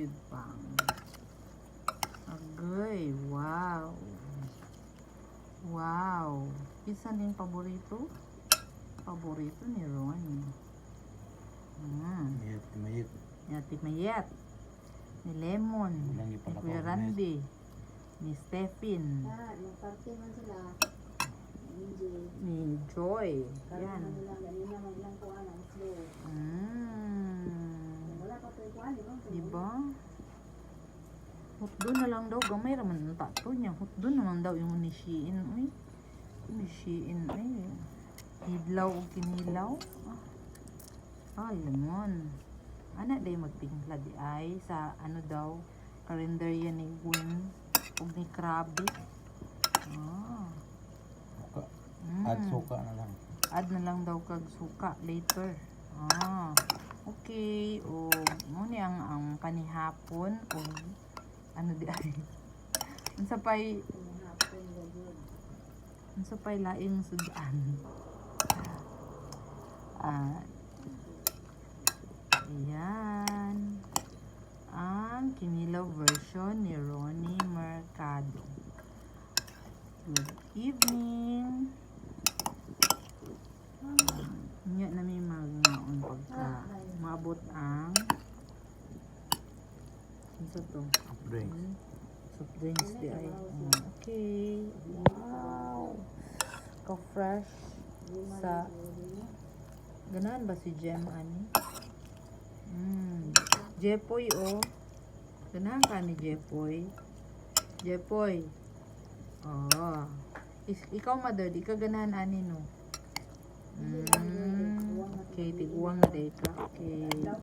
gyud pang. Agay, wow. Wow. Isa ning paborito? Paborito ni Ronnie. Mayat, mayat. Ate Mayet. Ni Lemon. Walang Ni ipalakaw Kuya na Randy. Ni Stephen. Magparte man sila. Ni Joy. Yan. Yan. Ganina maglang kuha ng slow. Wala pa tayo kuha, di ba? Diba? Hotdo na lang daw. Gamay raman ang tato niya. Hotdo naman daw yung nishiin. Uy. Nishiin. Ay. Hidlaw o kinilaw. Lemon. Ana day magtingla di ay sa ano daw. Kalendarya ni Gwen. O ni Krabi. Suka. Add suka na lang. Add na lang daw kag suka later. Okay. O mo ni ang kanihapon o ano di ay. Unsa pay laing sudan. Ayan. Ang kinilaw version ni Ronnie Mercado. Good evening. Nya na may magnaon pagka maabot ang ano to? Drinks. Soft drinks di ay. Okay. Wow. Ka-fresh sa ganahan ba si Jem ani? Jepoy oh. Ganahan ka ni Jepoy. Jepoy. Ikaw mother, di ka ganahan ani no. Okay, tiguang na day ka. Okay.